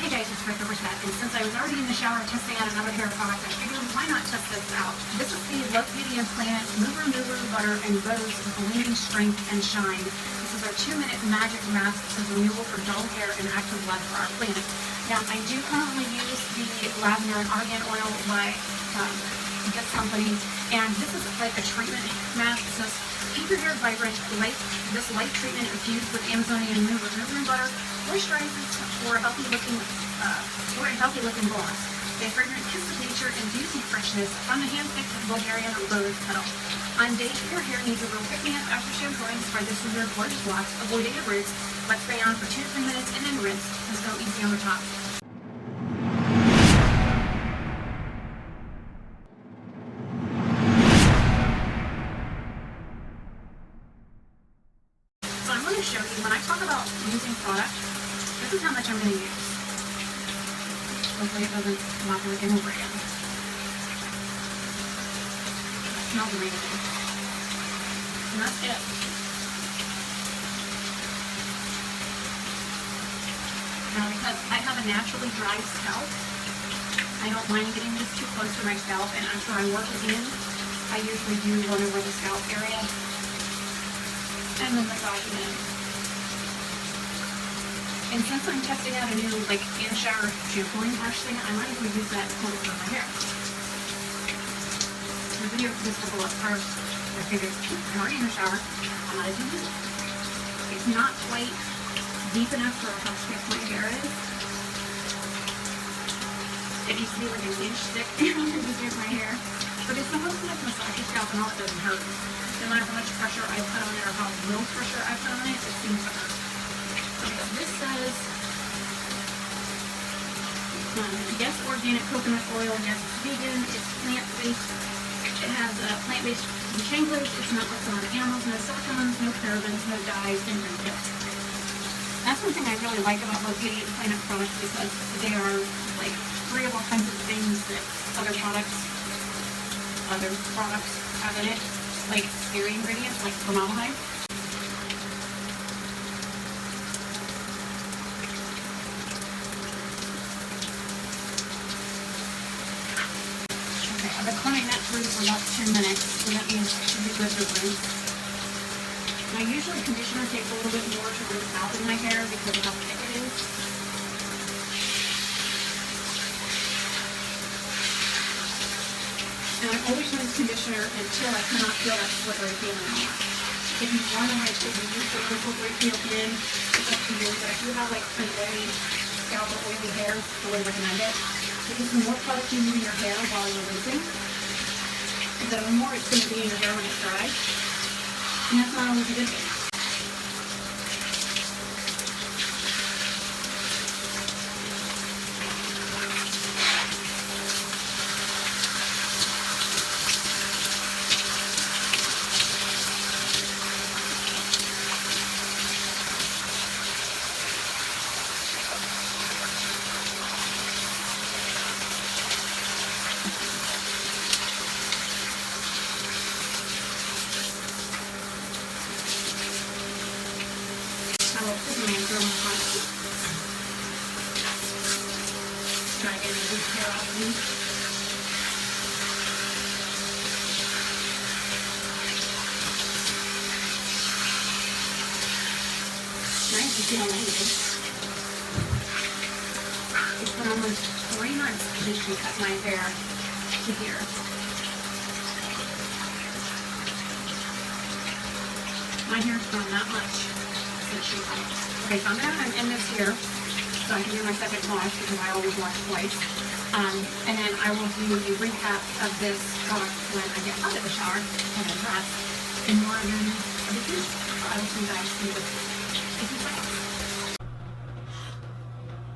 Hey guys, it's Oberstadt, and since I was already in the shower testing out another hair product, I figured why not test this out. This is the Love Beauty and Planet Murumuru Butter and Rose Blending Strength and Shine. This is our 2-minute magic mask. This is renewal for dull hair and active blood for our planet. Now, I do currently use the lavender and argan oil by this company, and this is like a treatment mask. It says, keep your hair vibrant. This light treatment infused with Amazonian Murumuru butter moisturizes for a healthy looking gloss. A fragrant kiss of nature infusing freshness from the hand-picked Bulgarian rose petal. On days your hair needs a little pick-me-up after shampooing, spread this with your gorgeous locks, avoiding your roots. Let spray on for 2 to 3 minutes and then rinse. Just go easy on the top. So I'm going to show you, when I talk about using product, this is how much I'm going to use. Hopefully it doesn't come out like an over again. It smells amazing. And that's it. Now, because I have a naturally dry scalp, I don't mind getting this too close to my scalp, and after I work it in, I usually do run over the scalp area and then massage it in. And since I'm testing out a new, in-shower shampooing brush thing, I might as well use that to comb over my hair. The video for this to go up first. I figured, I'm already in the shower, I might as well use it. It's not quite deep enough for how thick my hair is. It needs to be like an inch thick with my hair. But it's supposed to massage your scalp and all it doesn't hurt. No matter how much pressure I put on it or how little pressure I put on it, it seems to hurt. This says, yes, organic coconut oil, yes, it's vegan, it's plant-based, it has plant-based changelers, it's not listed on animals, no silicones, no parabens, no dyes, and no tips. That's one thing I really like about Love Beauty and Planet products, because they are free of all kinds of things that other products have in it, like scary ingredients, like formaldehyde. I've been combing that through for about 10 minutes, so that means it should be good to rinse. Now, usually conditioner takes a little bit more to rinse out in my hair because of how thick it is. And I always rinse conditioner until I cannot feel that slippery feeling anymore. If you want to if you use the slippery feel in, it's up to you, but I do have a very scalp or oily hair, so I would recommend it. Because the more product you move in your hair while you're rinsing, the more it's going to be in your hair when it's dry. And that's not always a good thing. I will put my hair on front. Try to get any loose hair out of me. Nice to see how long it is. It's been almost 3 months since she cut my hair to here. My hair's grown that much. Okay, so I'm going to end this here so I can do my second wash because I always wash twice. And then I will do a recap of this product when I get out of the shower and I dress in more than a bit. I will see you guys in the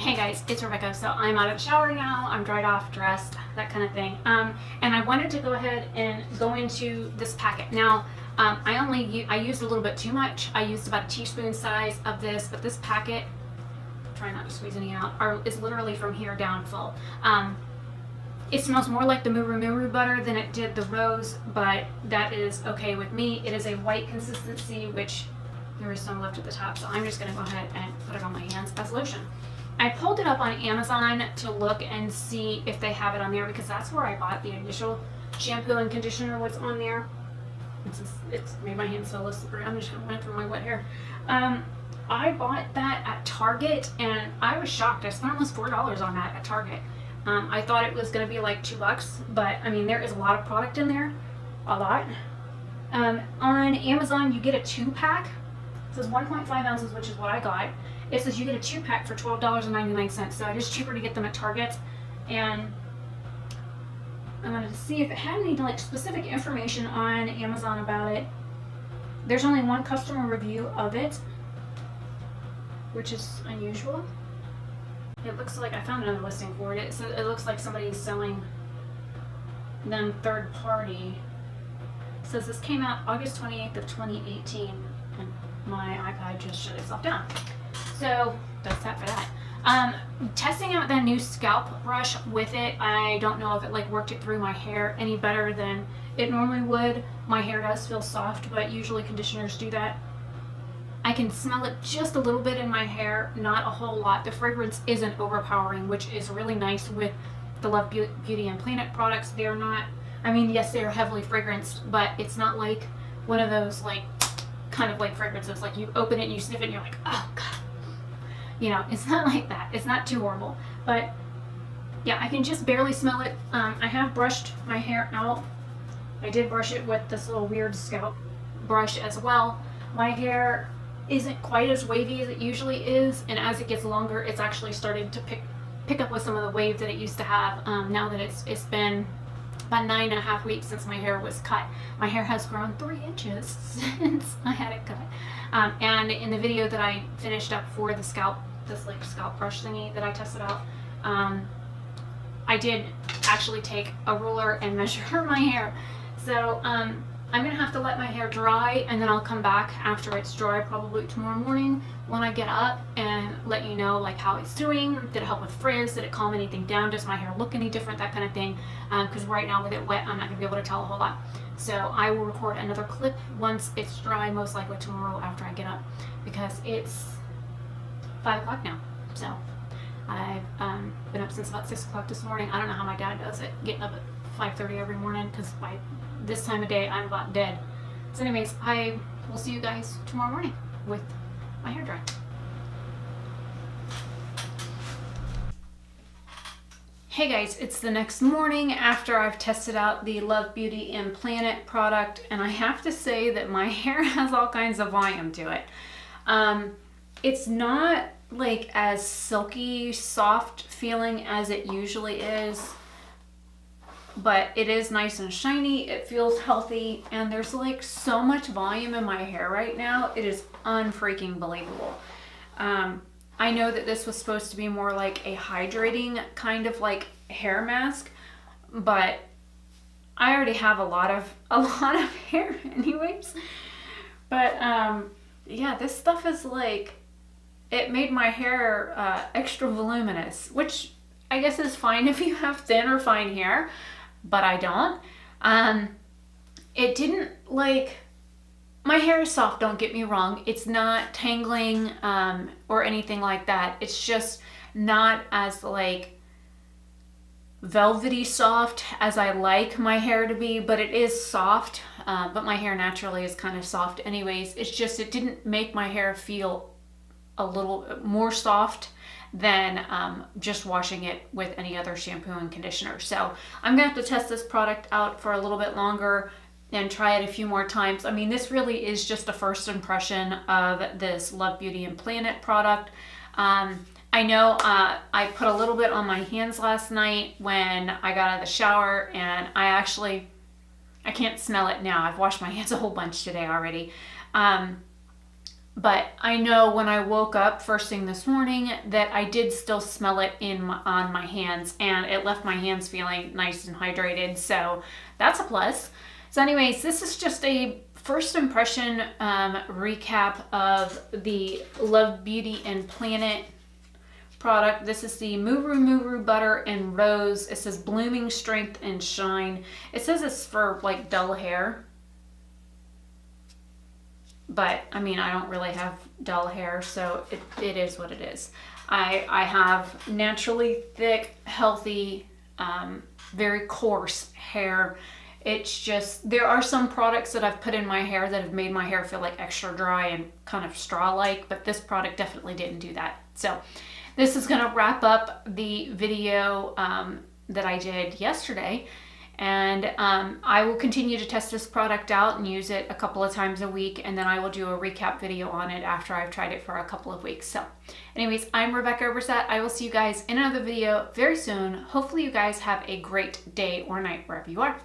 Hey guys, it's Rebecca. So I'm out of the shower now. I'm dried off, dressed, that kind of thing. And I wanted to go ahead and go into this packet. Now, I used a little bit too much. I used about a teaspoon size of this, but this packet, try not to squeeze any out, is literally from here down full. It smells more like the Murumuru butter than it did the rose, but that is okay with me. It is a white consistency, which there is some left at the top, so I'm just going to go ahead and put it on my hands as lotion. I pulled it up on Amazon to look and see if they have it on there, because that's where I bought the initial shampoo and conditioner was on there. It's made my hands so slippery. I'm just gonna run through my wet hair. I bought that at Target and I was shocked. I spent almost $4 on that at Target. I thought it was gonna be like $2, but I mean, there is a lot of product in there, a lot. On Amazon, you get a 2-pack. It says 1.5 ounces, which is what I got. It says you get a 2-pack for $12.99, so it is cheaper to get them at Target. And I wanted to see if it had any like specific information on Amazon about it. There's only one customer review of it, which is unusual. It looks like I found another listing for it. So it looks like somebody's selling them third party. It says this came out August 28th of 2018, and my iPad just shut itself down. So that's that for that. Testing out that new scalp brush with it, I don't know if it like worked it through my hair any better than it normally would. My hair does feel soft, but usually conditioners do that. I can smell it just a little bit in my hair, not a whole lot. The fragrance isn't overpowering, which is really nice with the Love Beauty and Planet products. They're not, I mean, yes, they're heavily fragranced, but it's not like one of those like kind of like fragrances, like you open it and you sniff it and you're like, oh God. You know, it's not like that. It's not too horrible. But yeah, I can just barely smell it. I have brushed my hair out. I did brush it with this little weird scalp brush as well. My hair isn't quite as wavy as it usually is, and as it gets longer, it's actually starting to pick up with some of the wave that it used to have. Now that it's been about 9.5 weeks since my hair was cut. My hair has grown 3 inches since I had it cut. And in the video that I finished up for the scalp, this like scalp brush thingy that I tested out, I did actually take a ruler and measure my hair. So I'm gonna have to let my hair dry, and then I'll come back after it's dry, probably tomorrow morning when I get up, and let you know like how it's doing. Did it help with frizz? Did it calm anything down? Does my hair look any different? That kind of thing. Because right now with it wet, I'm not gonna be able to tell a whole lot. So I will record another clip once it's dry, most likely tomorrow after I get up, because it's 5 o'clock now. So I've been up since about 6 o'clock this morning. I don't know how my dad does it, getting up at 5:30 every morning, because by this time of day I'm about dead. So anyways, I will see you guys tomorrow morning with my hair dry. Hey guys, it's the next morning after I've tested out the Love Beauty and Planet product, and I have to say that my hair has all kinds of volume to it. It's not like as silky, soft feeling as it usually is, but it is nice and shiny. It feels healthy, and there's like so much volume in my hair right now. It is unfreaking believable. I know that this was supposed to be more like a hydrating kind of like hair mask, but I already have a lot of hair anyways. But yeah, this stuff is like, it made my hair extra voluminous, which I guess is fine if you have thin or fine hair, but I don't. It didn't like, my hair is soft, don't get me wrong. It's not tangling or anything like that. It's just not as like velvety soft as I like my hair to be, but it is soft. But my hair naturally is kind of soft anyways. It's just, it didn't make my hair feel a little more soft than just washing it with any other shampoo and conditioner. So I'm gonna have to test this product out for a little bit longer and try it a few more times. I mean, this really is just a first impression of this Love Beauty and Planet product. I know I put a little bit on my hands last night when I got out of the shower, and I can't smell it now. I've washed my hands a whole bunch today already. But I know when I woke up first thing this morning that I did still smell it on my hands, and it left my hands feeling nice and hydrated. So that's a plus. So anyways, this is just a first impression recap of the Love Beauty and Planet product. This is the Murumuru Butter and Rose. It says blooming strength and shine. It says it's for like dull hair, but I mean, I don't really have dull hair, so it is what it is. I have naturally thick, healthy, very coarse hair. It's just, there are some products that I've put in my hair that have made my hair feel like extra dry and kind of straw-like, but this product definitely didn't do that. So this is going to wrap up the video that I did yesterday. And I will continue to test this product out and use it a couple of times a week, and then I will do a recap video on it after I've tried it for a couple of weeks. So anyways, I'm Rebecca Oberstadt. I will see you guys in another video very soon. Hopefully you guys have a great day or night wherever you are.